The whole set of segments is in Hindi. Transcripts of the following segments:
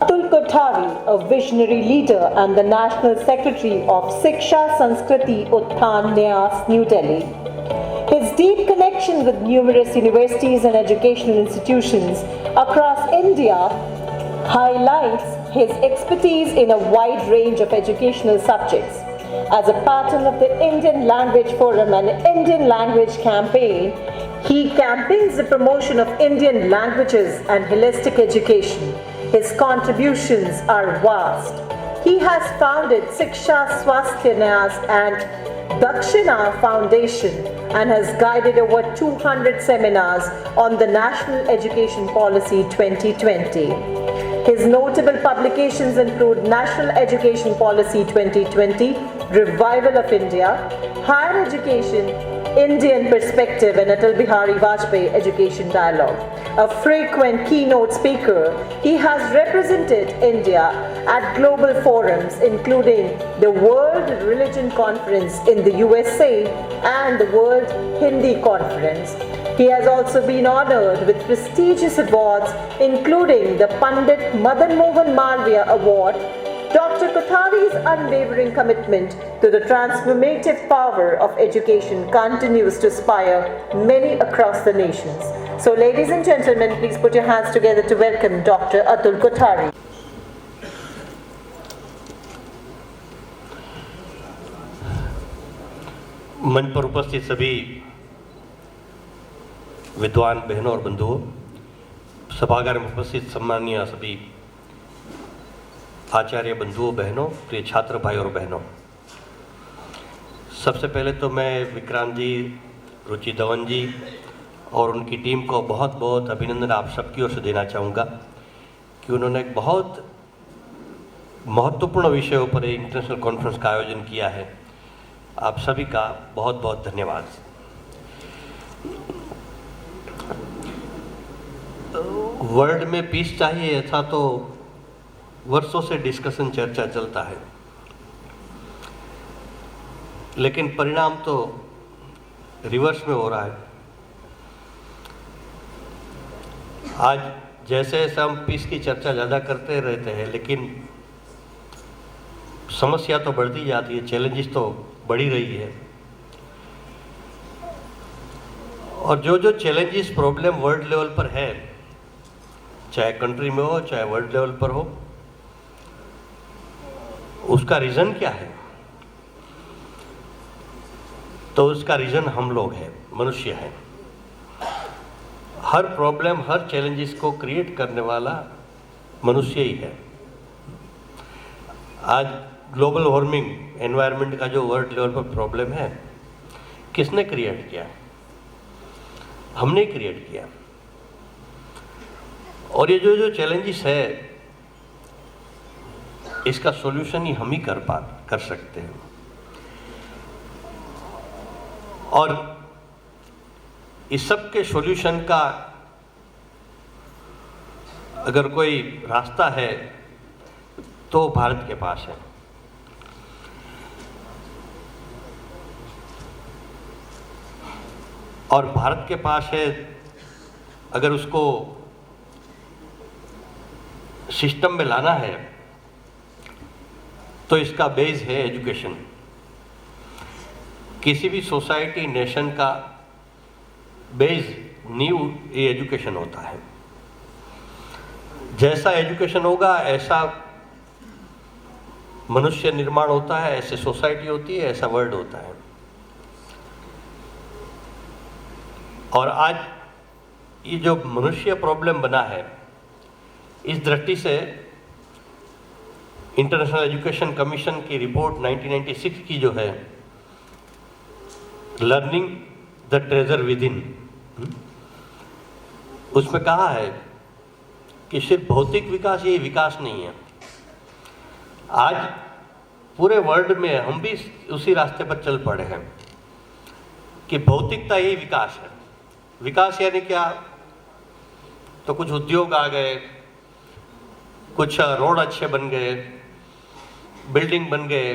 Atul Kothari, a visionary leader and the National Secretary of Shiksha Sanskriti Utthan Nyas, New Delhi. His deep connection with numerous universities and educational institutions across India highlights his expertise in a wide range of educational subjects. As a patron of the Indian Language Forum and Indian Language Campaign, he campaigns the promotion of Indian languages and holistic education. His contributions are vast. He has founded Shiksha Swasthya Nyas and Dakshina Foundation and has guided over 200 seminars on the National Education Policy 2020. His notable publications include National Education Policy 2020, Revival of India, Higher Education, Indian Perspective and Atal Bihari Vajpayee Education Dialogue. A frequent keynote speaker, he has represented India at global forums including the World Religion Conference in the USA and the World Hindi Conference. He has also been honored with prestigious awards including the Pandit Madan Mohan Malviya Award. Dr. Kothari's unwavering commitment to the transformative power of education continues to inspire many across the nations. So ladies and gentlemen, please put your hands together to welcome Dr. Atul Kothari. मंच पर उपस्थित सभी विद्वान बहनों और बंधुओं, सभागार में उपस्थित सम्मानीय सभी आचार्य बंधुओं बहनों, प्रिय छात्र भाई और बहनों, सबसे पहले तो मैं विक्रांत जी, रुचि धवन जी और उनकी टीम को बहुत बहुत अभिनंदन आप सबकी ओर से देना चाहूँगा कि उन्होंने एक बहुत महत्वपूर्ण विषयों पर एक इंटरनेशनल कॉन्फ्रेंस का आयोजन किया है। आप सभी का बहुत बहुत धन्यवाद। वर्ल्ड में पीस चाहिए ऐसा तो वर्षों से डिस्कशन चर्चा चलता है, लेकिन परिणाम तो रिवर्स में हो रहा है। आज जैसे जैसे हम पीस की चर्चा ज़्यादा करते रहते हैं, लेकिन समस्या तो बढ़ती जाती है, चैलेंजेस तो बढ़ी रही है। और जो जो चैलेंजेस प्रॉब्लम वर्ल्ड लेवल पर है, चाहे कंट्री में हो चाहे वर्ल्ड लेवल पर हो, उसका रीज़न क्या है? तो उसका रीज़न हम लोग हैं, मनुष्य हैं। हर प्रॉब्लम, हर चैलेंजेस को क्रिएट करने वाला मनुष्य ही है। आज ग्लोबल वार्मिंग, एनवायरनमेंट का जो वर्ल्ड लेवल पर प्रॉब्लम है, किसने क्रिएट किया? हमने क्रिएट किया। और ये जो चैलेंजेस है, इसका सॉल्यूशन ही हम ही कर सकते हैं। और इस सब के सॉल्यूशन का अगर कोई रास्ता है तो भारत के पास है। और भारत के पास है, अगर उसको सिस्टम में लाना है तो इसका बेस है एजुकेशन। किसी भी सोसाइटी, नेशन का बेस, नींव ये एजुकेशन होता है। जैसा एजुकेशन होगा ऐसा मनुष्य निर्माण होता है, ऐसे सोसाइटी होती है, ऐसा वर्ल्ड होता है। और आज ये जो मनुष्य प्रॉब्लम बना है, इस दृष्टि से इंटरनेशनल एजुकेशन कमीशन की रिपोर्ट 1996 की जो है, learning the treasure with in, उसमें कहा है कि सिर्फ भौतिक विकास ये विकास नहीं है। आज पूरे वर्ल्ड में हम भी उसी रास्ते पर चल पड़े हैं कि भौतिकता ही विकास है। विकास यानी क्या? तो कुछ उद्योग आ गए, कुछ रोड अच्छे बन गए, बिल्डिंग बन गए,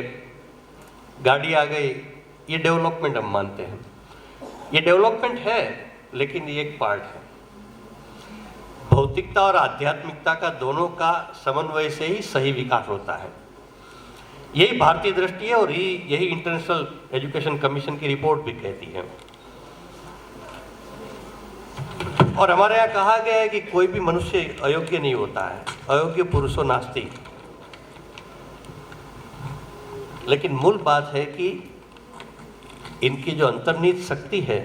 गाड़ी आ गई, ये डेवलपमेंट हम मानते हैं। ये डेवलपमेंट है, लेकिन ये एक पार्ट है। भौतिकता और आध्यात्मिकता का दोनों का समन्वय से ही सही विकास होता है। यही भारतीय दृष्टि है और यही इंटरनेशनल एजुकेशन कमीशन की रिपोर्ट भी कहती है। और हमारे यहाँ कहा गया है कि कोई भी मनुष्य अयोग्य नहीं होता है, अयोग्य पुरुषो नास्ति। लेकिन मूल बात है कि इनकी जो अंतर्निहित शक्ति है,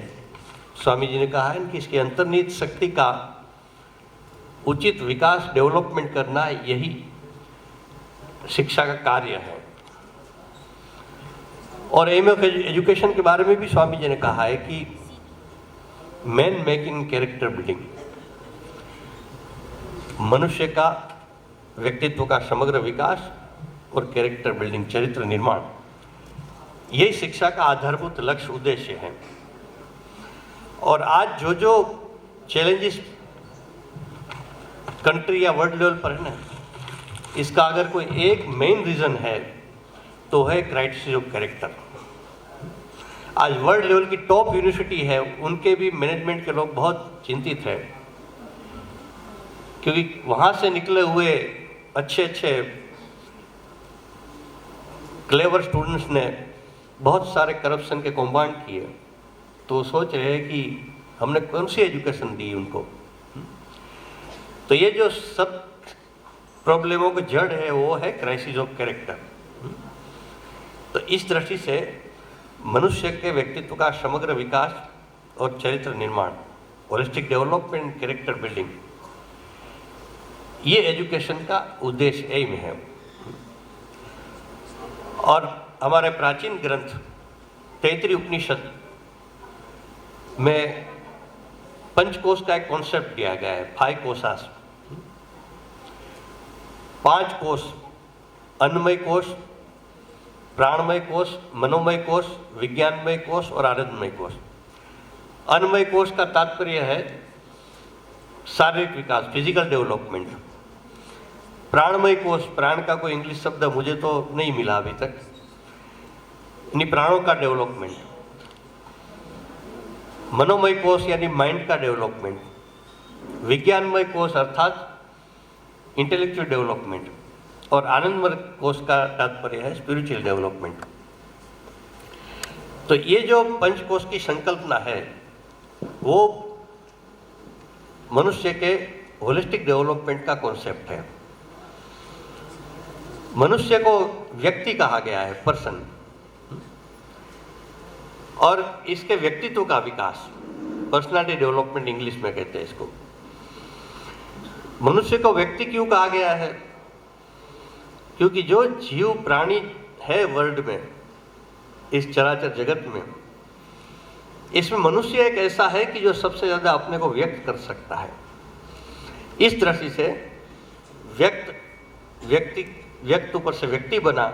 स्वामी जी ने कहा है कि इसकी अंतर्निहित शक्ति का उचित विकास, डेवलपमेंट करना, यही शिक्षा का कार्य है। और एम ऑफ एजुकेशन के बारे में भी स्वामी जी ने कहा है कि मैन मेकिंग कैरेक्टर बिल्डिंग, मनुष्य का व्यक्तित्व का समग्र विकास और कैरेक्टर बिल्डिंग, चरित्र निर्माण, यही शिक्षा का आधारभूत लक्ष्य, उद्देश्य है। और आज जो जो चैलेंजेस कंट्री या वर्ल्ड लेवल पर है ना, इसका अगर कोई एक मेन रीजन है तो है क्राइसिस ऑफ कैरेक्टर। आज वर्ल्ड लेवल की टॉप यूनिवर्सिटी है, उनके भी मैनेजमेंट के लोग बहुत चिंतित हैं, क्योंकि वहाँ से निकले हुए अच्छे अच्छे क्लेवर स्टूडेंट्स ने बहुत सारे करप्शन के कौभांड किए, तो सोच रहे हैं कि हमने कौन सी एजुकेशन दी उनको। तो ये जो सब प्रॉब्लमों की जड़ है वो है क्राइसिस ऑफ कैरेक्टर। तो इस दृष्टि से मनुष्य के व्यक्तित्व का समग्र विकास और चरित्र निर्माण, होलिस्टिक डेवलपमेंट, कैरेक्टर बिल्डिंग, ये एजुकेशन का उद्देश्य, एम है। और हमारे प्राचीन ग्रंथ तैतृय उपनिषद में पंचकोश का एक कॉन्सेप्ट दिया गया है, 5 कोशास, 5 कोश, अन्नमय कोश, प्राणमय कोश, मनोमय कोश, विज्ञानमय कोश और आनंदमय कोश। अन्नमय कोश का तात्पर्य है शारीरिक विकास, फिजिकल डेवलपमेंट। प्राणमय कोश, प्राण का कोई इंग्लिश शब्द मुझे तो नहीं मिला अभी तक, यानी प्राणों का डेवलपमेंट। मनोमय कोश यानी माइंड का डेवलपमेंट। विज्ञानमय कोश अर्थात इंटेलेक्चुअल डेवलपमेंट। और आनंदमय कोश का तात्पर्य है स्पिरिचुअल डेवलपमेंट। तो ये जो पंचकोश की संकल्पना है वो मनुष्य के होलिस्टिक डेवलपमेंट का कॉन्सेप्ट है। मनुष्य को व्यक्ति कहा गया है, पर्सन, और इसके व्यक्तित्व का विकास, पर्सनालिटी डेवलपमेंट इंग्लिश में कहते हैं इसको। मनुष्य को व्यक्ति क्यों कहा गया है? क्योंकि जो जीव प्राणी है वर्ल्ड में, इस चराचर जगत में, इसमें मनुष्य एक ऐसा है कि जो सबसे ज़्यादा अपने को व्यक्त कर सकता है। इस दृष्टि से व्यक्त ऊपर से व्यक्ति बना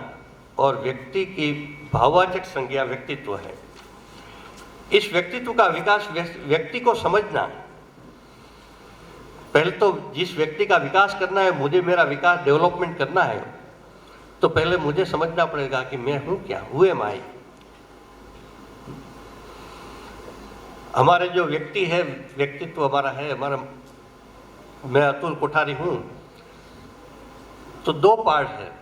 और व्यक्ति की भाववाचक संज्ञा व्यक्तित्व है। इस व्यक्तित्व का विकास, व्यक्ति को समझना, पहले तो जिस व्यक्ति का विकास करना है, मुझे मेरा विकास डेवलपमेंट करना है, तो पहले मुझे समझना पड़ेगा कि मैं हूं क्या, हु एम आई। हमारे जो व्यक्ति है, व्यक्तित्व हमारा है, मैं अतुल कोठारी हूं, तो 2 पार्ट है।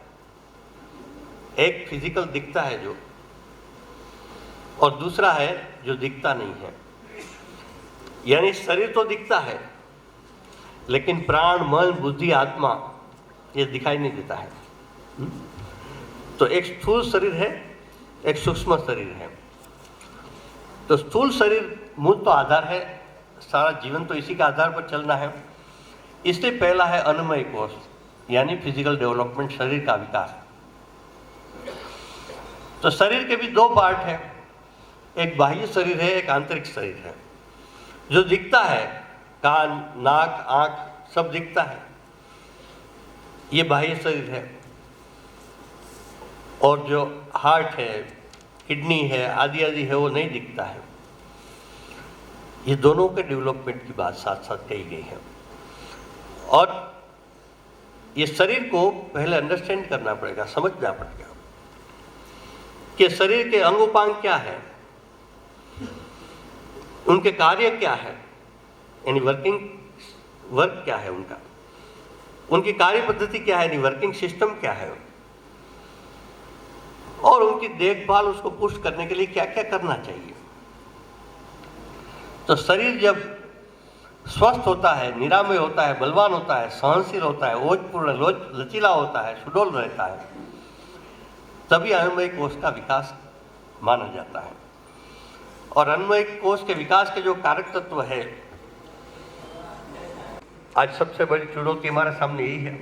एक फिजिकल दिखता है जो, और दूसरा है जो दिखता नहीं है। यानी शरीर तो दिखता है, लेकिन प्राण, मन, बुद्धि, आत्मा ये दिखाई नहीं देता है। तो एक स्थूल शरीर है, एक सूक्ष्म शरीर है। तो स्थूल शरीर मूल तो आधार है, सारा जीवन तो इसी के आधार पर चलना है। इसलिए पहला है अन्नमय कोश, यानी फिजिकल डेवलपमेंट, शरीर का विकास। तो शरीर के भी 2 पार्ट है, एक बाह्य शरीर है, एक आंतरिक शरीर है। जो दिखता है, कान, नाक, आंख सब दिखता है, ये बाह्य शरीर है। और जो हार्ट है, किडनी है, आदि आदि है, वो नहीं दिखता है। ये दोनों के डेवलपमेंट की बात साथ साथ कही गई है। और ये शरीर को पहले अंडरस्टैंड करना पड़ेगा, समझना पड़ेगा कि शरीर के अंग उपांग क्या है, उनके कार्य क्या है, यानी वर्क क्या है उनका, उनकी कार्य पद्धति क्या है, वर्किंग सिस्टम क्या है, और उनकी देखभाल, उसको पुष्ट करने के लिए क्या क्या करना चाहिए। तो शरीर जब स्वस्थ होता है, निरामय होता है, बलवान होता है, सहनशील होता है, ओजपूर्ण लचीला होता है, सुडौल रहता है, तभी अन्नमय कोश का विकास माना जाता है। और अन्नमय कोश के विकास के जो कारक तत्व है, आज सबसे बड़ी चुनौती हमारे सामने यही है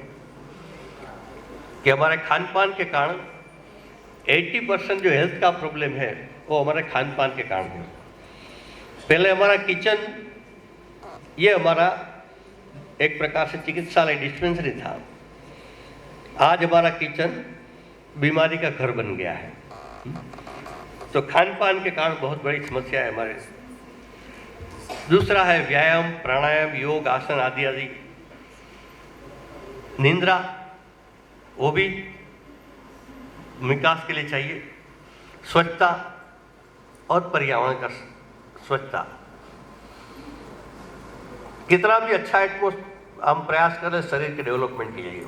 कि हमारे खान पान के कारण 80% जो हेल्थ का प्रॉब्लम है वो हमारे खान पान के कारण है। पहले हमारा किचन ये हमारा एक प्रकार से चिकित्सालय, डिस्पेंसरी था। आज हमारा किचन बीमारी का घर बन गया है। तो खान पान के कारण बहुत बड़ी समस्या है हमारे। दूसरा है व्यायाम, प्राणायाम, योग, आसन आदि आदि। निंद्रा वो भी विकास के लिए चाहिए। स्वच्छता और पर्यावरण का स्वच्छता। कितना भी अच्छा एटमोस्फियर हम प्रयास कर रहे हैं शरीर के डेवलपमेंट के लिए।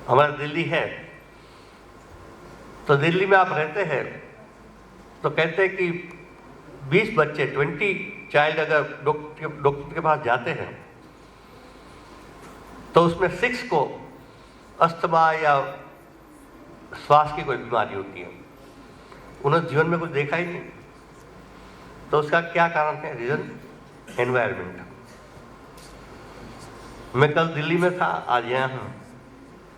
हमारा दिल्ली है, तो दिल्ली में आप रहते हैं तो कहते हैं कि 20 बच्चे 20 चाइल्ड अगर डॉक्टर के पास जाते हैं तो उसमें 6 को अस्थमा या श्वास की कोई बीमारी होती है। उन्होंने जीवन में कुछ देखा ही नहीं। तो उसका क्या कारण है? Reason environment. मैं कल दिल्ली में था, आज यहाँ हूँ,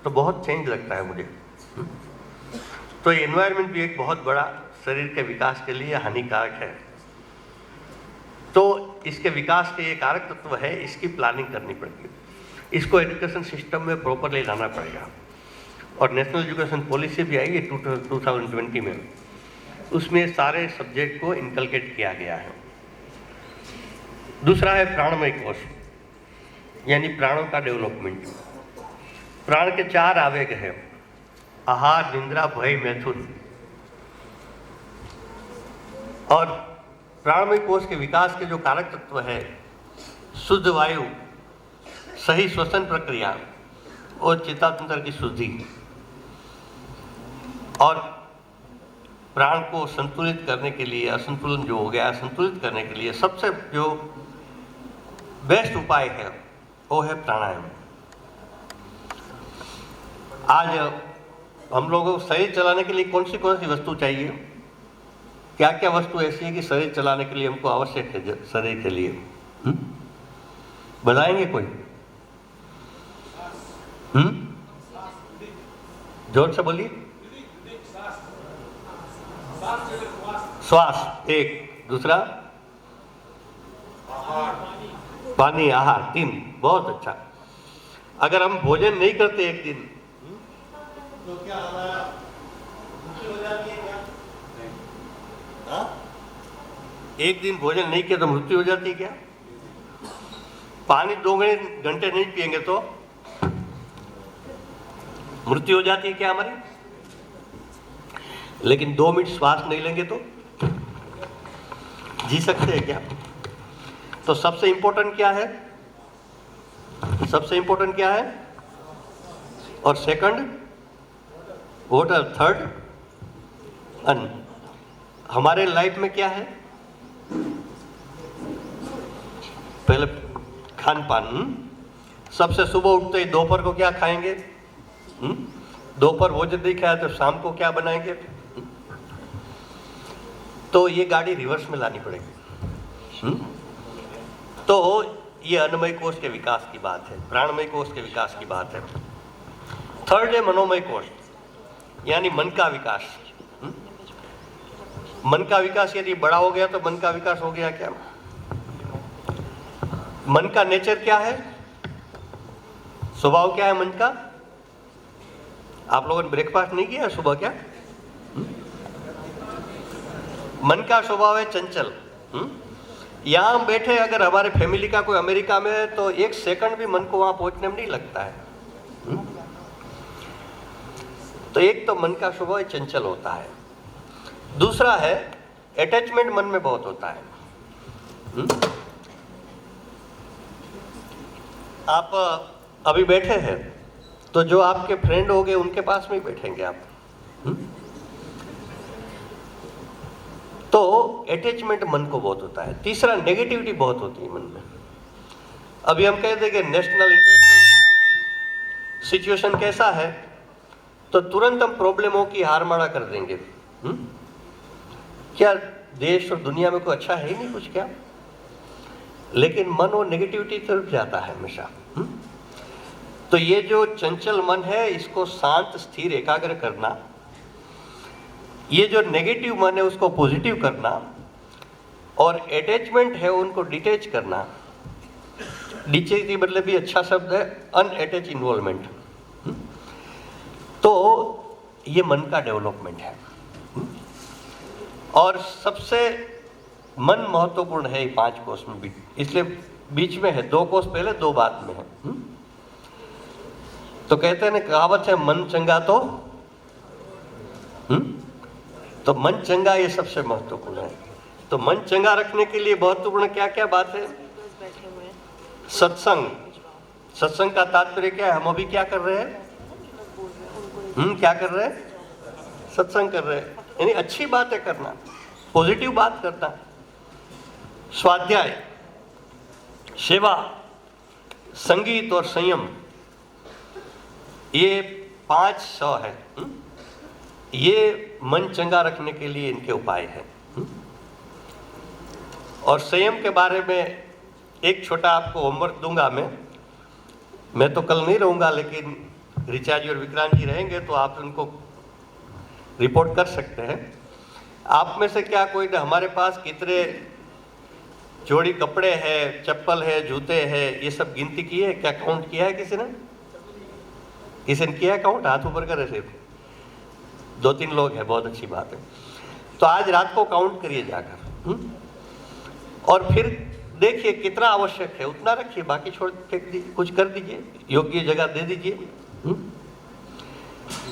तो बहुत चेंज लगता है मुझे। तो एनवायरनमेंट भी एक बहुत बड़ा शरीर के विकास के लिए हानिकारक है। तो इसके विकास के ये कारक तत्व है, इसकी प्लानिंग करनी पड़ेगी। इसको एजुकेशन सिस्टम में प्रॉपरली लाना पड़ेगा। और नेशनल एजुकेशन पॉलिसी भी आई है 2020 में, उसमें सारे सब्जेक्ट को इनकलकेट किया गया है। दूसरा है प्राणमय कोश, यानी प्राणों का डेवलपमेंट। प्राण के 4 आवेग हैं: आहार, निंद्रा, भय, मैथुन। और प्राणमय कोश के विकास के जो कारक तत्व है, शुद्ध वायु, सही श्वसन प्रक्रिया और चेतातंत्र की शुद्धि। और प्राण को संतुलित करने के लिए, असंतुलन जो हो गया है संतुलित करने के लिए सबसे जो बेस्ट उपाय है वो है प्राणायाम। आज हम लोगों को शरीर चलाने के लिए कौन सी वस्तु चाहिए? क्या क्या वस्तु ऐसी है कि शरीर चलाने के लिए हमको आवश्यक है शरीर के लिए? बताएंगे कोई? जोर से बोलिए। श्वास एक, दूसरा पानी, आहार, 3। बहुत अच्छा। अगर हम भोजन नहीं करते एक दिन तो क्या हमारा मृत्यु हो जाती है क्या? एक दिन भोजन नहीं किया तो मृत्यु हो जाती है क्या? पानी 2 घंटे नहीं पिएंगे तो मृत्यु हो जाती है क्या हमारी? लेकिन 2 मिनट श्वास नहीं लेंगे तो जी सकते हैं क्या? तो सबसे इंपॉर्टेंट क्या है? सबसे इंपॉर्टेंट क्या है? और सेकंड वाटर, थर्ड अन्न। हमारे लाइफ में क्या है? पहले खान पान। सबसे सुबह उठते ही दोपहर को क्या खाएंगे? दोपहर भोजन नहीं खाया तो शाम को क्या बनाएंगे? तो ये गाड़ी रिवर्स में लानी पड़ेगी। तो ये अन्नमय कोश के विकास की बात है, प्राणमय कोश के विकास की बात है। थर्ड है मनोमय कोश, यानी मन का विकास। मन का विकास यदि बड़ा हो गया तो मन का विकास हो गया क्या? मन का नेचर क्या है? स्वभाव क्या है मन का? आप लोगों ने ब्रेकफास्ट नहीं किया सुबह क्या? मन का स्वभाव है चंचल। यहां हम बैठे, अगर हमारे फैमिली का कोई अमेरिका में है तो 1 सेकंड भी मन को वहां पहुंचने में नहीं लगता है। तो एक तो मन का स्वभाव चंचल होता है। दूसरा है अटैचमेंट मन में बहुत होता है। आप अभी बैठे हैं तो जो आपके फ्रेंड होंगे उनके पास में ही बैठेंगे आप। तो अटैचमेंट मन को बहुत होता है। तीसरा, नेगेटिविटी बहुत होती है मन में। अभी हम कहते हैं कि नेशनल इंटरनेशनल सिचुएशन कैसा है, तो तुरंत हम प्रॉब्लमों की हारमाड़ा कर देंगे। क्या देश और दुनिया में कोई अच्छा है ही नहीं कुछ क्या? लेकिन मन वो नेगेटिविटी तरफ जाता है हमेशा। तो ये जो चंचल मन है, इसको शांत, स्थिर, एकाग्र करना, ये जो नेगेटिव मन है उसको पॉजिटिव करना, और अटैचमेंट है उनको डिटैच करना। डिटैच के मतलब भी अच्छा शब्द है, अनअटैच इन्वॉल्वमेंट। तो ये मन का डेवलपमेंट है। और सबसे मन महत्वपूर्ण है 5 कोष में भी, इसलिए बीच में है। 2 कोष पहले, 2 बाद में है। तो कहते हैं ना, कहावत है, मन चंगा तो मन चंगा, ये सबसे महत्वपूर्ण है। तो मन चंगा रखने के लिए महत्वपूर्ण क्या क्या बात है? सत्संग। सत्संग का तात्पर्य क्या है? हम अभी क्या कर रहे हैं? क्या कर रहे हैं? सत्संग कर रहे हैं, यानी अच्छी बातें करना, पॉजिटिव बात करना। स्वाध्याय, सेवा, संगीत और संयम, ये 5 सौ है। ये मन चंगा रखने के लिए इनके उपाय हैं। और संयम के बारे में एक छोटा आपको होमवर्क दूंगा मैं तो कल नहीं रहूंगा, लेकिन ऋचा जी और विक्रांत जी रहेंगे तो आप उनको रिपोर्ट कर सकते हैं। आप में से क्या कोई ने हमारे पास कितने जोड़ी कपड़े हैं, चप्पल है, जूते हैं, ये सब गिनती की है क्या? काउंट किया है किसी ने? किसी ने किया काउंट? हाथ ऊपर करे सिर्फ 2-3 लोग हैं, बहुत अच्छी बात है। तो आज रात को काउंट करिए जाकर, और फिर देखिए कितना आवश्यक है उतना रखिए, बाकी छोड़ फेंक दीजिए, कुछ कर दीजिए, योग्य जगह दे दीजिए।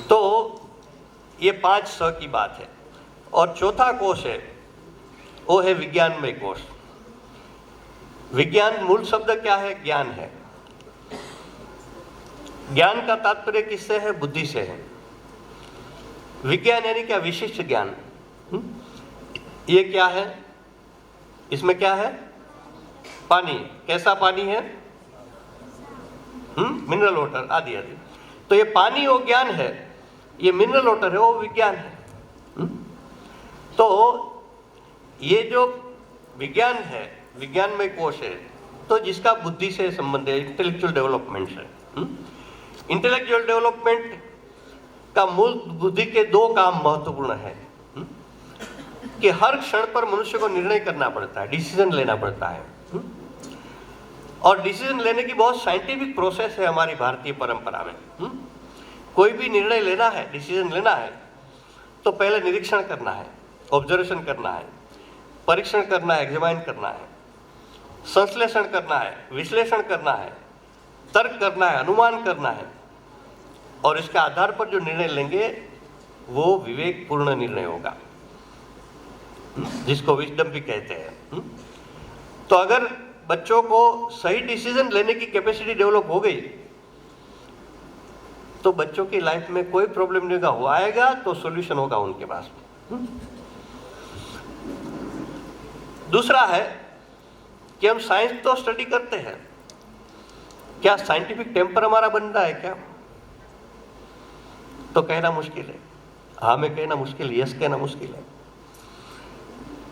तो ये 5 सौ की बात है। और चौथा कोष है, वो है विज्ञानमय कोष। विज्ञान मूल शब्द क्या है? ज्ञान है। ज्ञान का तात्पर्य किससे है? बुद्धि से है। विज्ञान यानी क्या? विशिष्ट ज्ञान। ये क्या है? इसमें क्या है? पानी। कैसा पानी है? मिनरल वाटर आदि आदि। तो ये पानी वो ज्ञान है, ये मिनरल वाटर है वो विज्ञान है। तो ये जो विज्ञान है, विज्ञानमय कोष है, तो जिसका बुद्धि से संबंध है, इंटेलेक्चुअल डेवलपमेंट है। इंटेलेक्चुअल डेवलपमेंट का मूल बुद्धि के 2 काम महत्वपूर्ण है कि हर क्षण पर मनुष्य को निर्णय करना पड़ता है, डिसीजन लेना पड़ता है। और डिसीजन लेने की बहुत साइंटिफिक प्रोसेस है हमारी भारतीय परंपरा में। कोई भी निर्णय लेना है, डिसीजन लेना है, तो पहले निरीक्षण करना है, ऑब्जर्वेशन करना है, परीक्षण करना है, एग्जामाइन करना है, संश्लेषण करना है, विश्लेषण करना है, तर्क करना है, अनुमान करना है, और इसके आधार पर जो निर्णय लेंगे वो विवेकपूर्ण निर्णय होगा, जिसको विजडम भी कहते हैं। तो अगर बच्चों को सही डिसीजन लेने की कैपेसिटी डेवलप हो गई तो बच्चों की लाइफ में कोई प्रॉब्लम नहीं होगा। वो आएगा तो सॉल्यूशन होगा उनके पास। दूसरा है कि हम साइंस तो स्टडी करते हैं, क्या साइंटिफिक टेम्पर हमारा बन रहा है क्या? तो कहना मुश्किल है। हाँ में कहना मुश्किल है, यस कहना मुश्किल है।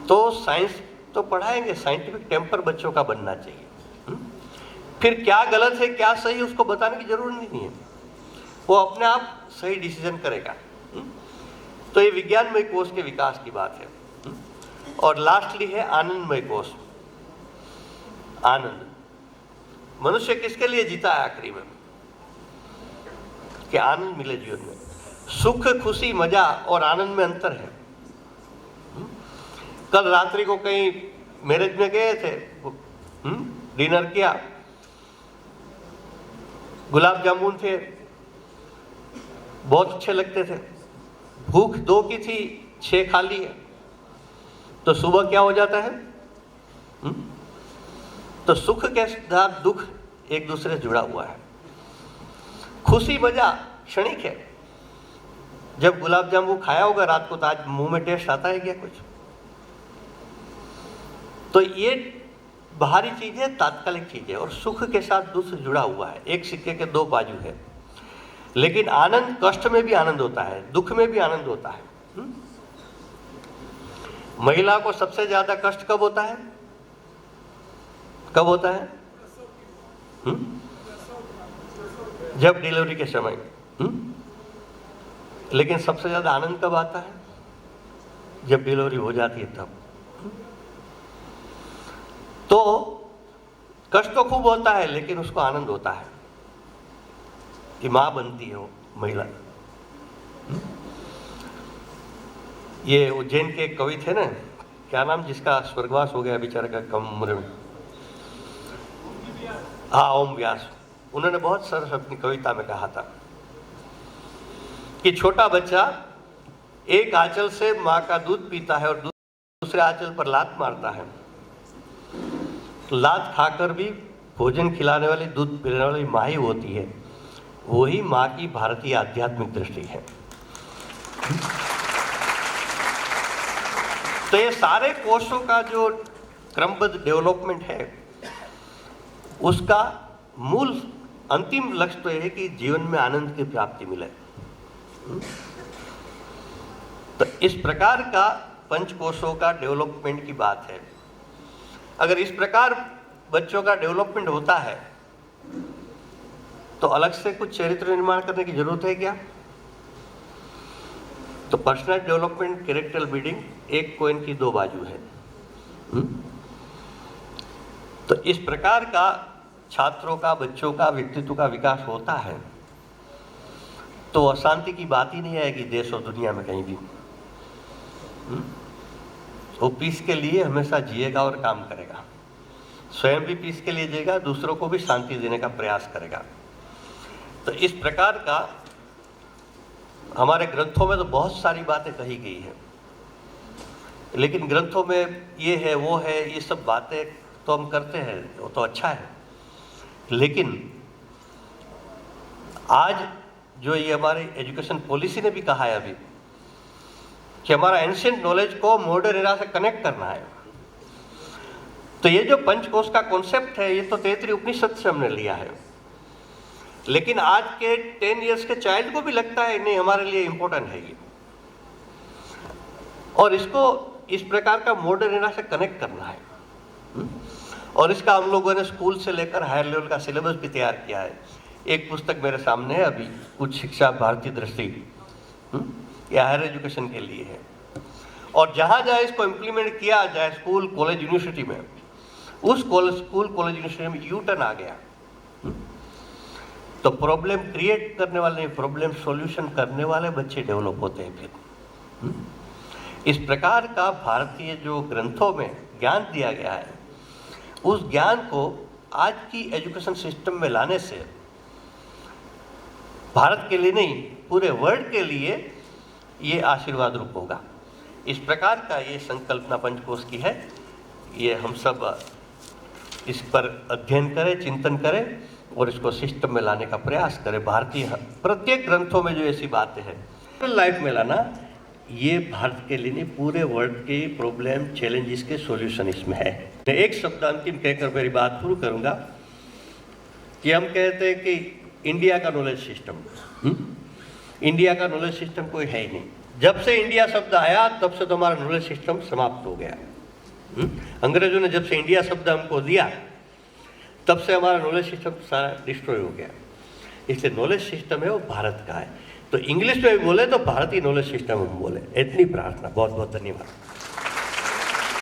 तो साइंस तो पढ़ाएंगे, साइंटिफिक टेम्पर बच्चों का बनना चाहिए। फिर क्या गलत है क्या सही उसको बताने की जरूरत नहीं है, वो अपने आप सही डिसीजन करेगा। तो ये विज्ञानमय कोष के विकास की बात है। और लास्टली है आनंदमय कोष। आनंद, मनुष्य किसके लिए जीता है आखिरी में? कि आनंद मिले जीवन में। सुख, खुशी, मजा और आनंद में अंतर है। कल रात्रि को कहीं मैरिज में गए थे, डिनर किया, गुलाब जामुन थे, बहुत अच्छे लगते थे। भूख 2 की थी, 6 खा ली है, तो सुबह क्या हो जाता है? तो सुख के साथ दुख एक दूसरे से जुड़ा हुआ है। खुशी मजा क्षणिक है। जब गुलाब जामुन खाया होगा रात को तो आज मुंह में टेस्ट आता है क्या कुछ? तो ये बाहरी चीज है, तात्कालिक चीज है, और सुख के साथ दुख जुड़ा हुआ है। एक सिक्के के दो बाजू है। लेकिन आनंद, कष्ट में भी आनंद होता है, दुख में भी आनंद होता है। महिला को सबसे ज्यादा कष्ट कब होता है? कब होता है? जब डिलीवरी के समय। लेकिन सबसे ज्यादा आनंद कब आता है? जब डिलीवरी हो जाती है तब। तो कष्ट तो खूब होता है, लेकिन उसको आनंद होता है कि मां बनती है वो महिला। ये उज्जैन के एक कवि थे ना, क्या नाम, जिसका स्वर्गवास हो गया बेचारे का कम उम्र में, हाँ, ओम व्यास। उन्होंने बहुत सरस अपनी कविता में कहा था कि छोटा बच्चा एक आंचल से माँ का दूध पीता है और दूसरे आंचल पर लात मारता है। लात खाकर भी भोजन खिलाने वाली, दूध पिलाने वाली माँ ही होती है। वही माँ की भारतीय आध्यात्मिक दृष्टि है। तो ये सारे कोषों का जो क्रमबद्ध डेवलपमेंट है, उसका मूल अंतिम लक्ष्य तो यह है कि जीवन में आनंद की प्राप्ति मिले। तो इस प्रकार का पंचकोशों का डेवलपमेंट की बात है। अगर इस प्रकार बच्चों का डेवलपमेंट होता है तो अलग से कुछ चरित्र निर्माण करने की जरूरत है क्या? तो पर्सनल डेवलपमेंट, कैरेक्टर बिल्डिंग एक कोइन की दो बाजू है। तो इस प्रकार का छात्रों का, बच्चों का व्यक्तित्व का विकास होता है तो अशांति की बात ही नहीं आएगी देश और दुनिया में कहीं भी। वो पीस के लिए हमेशा जिएगा और काम करेगा, स्वयं भी पीस के लिए जिएगा, दूसरों को भी शांति देने का प्रयास करेगा। तो इस प्रकार का हमारे ग्रंथों में तो बहुत सारी बातें कही गई है, लेकिन ग्रंथों में ये है, वो है, ये सब बातें तो हम करते हैं, वो तो अच्छा है। लेकिन आज जो ये हमारी एजुकेशन पॉलिसी ने भी कहा है अभी कि हमारा एंशिएंट नॉलेज को मॉडर्न एरा से कनेक्ट करना है। तो ये जो पंचकोश का कॉन्सेप्ट है, ये तो तैत्तिरीय उपनिषद से हमने लिया है। लेकिन आज के 10 इयर्स के चाइल्ड को भी लगता है नहीं, हमारे लिए इंपॉर्टेंट है ये, और इसको इस प्रकार का मॉडर्न एरा से कनेक्ट करना है। और इसका हम लोगों ने स्कूल से लेकर हायर लेवल का सिलेबस भी तैयार किया है। एक पुस्तक मेरे सामने है अभी, उच्च शिक्षा भारतीय दृष्टि, ये हायर एजुकेशन के लिए है। और जहाँ जहाँ इसको इम्प्लीमेंट किया जाए स्कूल, कॉलेज, यूनिवर्सिटी में, उस स्कूल, कॉलेज, यूनिवर्सिटी में यू टर्न आ गया। तो प्रॉब्लम क्रिएट करने वाले, प्रॉब्लम सॉल्यूशन करने वाले बच्चे डेवलप होते हैं फिर। इस प्रकार का भारतीय जो ग्रंथों में ज्ञान दिया गया है, उस ज्ञान को आज की एजुकेशन सिस्टम में लाने से भारत के लिए नहीं, पूरे वर्ल्ड के लिए ये आशीर्वाद रूप होगा। इस प्रकार का ये संकल्पना पंचकोश की है। ये हम सब इस पर अध्ययन करें, चिंतन करें और इसको सिस्टम में लाने का प्रयास करें। भारतीय प्रत्येक ग्रंथों में जो ऐसी बातें हैं लाइफ में लाना, ये भारत के लिए नहीं, पूरे वर्ल्ड के प्रॉब्लम, चैलेंजेस के सॉल्यूशन इसमें है। मैं एक शब्द अंतिम कहकर मेरी बात शुरू करूंगा कि हम कहते हैं कि इंडिया का नॉलेज सिस्टम, इंडिया का नॉलेज सिस्टम कोई है ही नहीं। जब से इंडिया शब्द आया तब से तो हमारा नॉलेज सिस्टम समाप्त हो गया। अंग्रेजों ने जब से इंडिया शब्द हमको दिया तब से हमारा नॉलेज सिस्टम सारा डिस्ट्रॉय हो गया। इसलिए नॉलेज सिस्टम है वो भारत का है। तो इंग्लिश में भी बोले तो भारतीय नॉलेज सिस्टम हम बोले। इतनी प्रार्थना। बहुत बहुत धन्यवाद।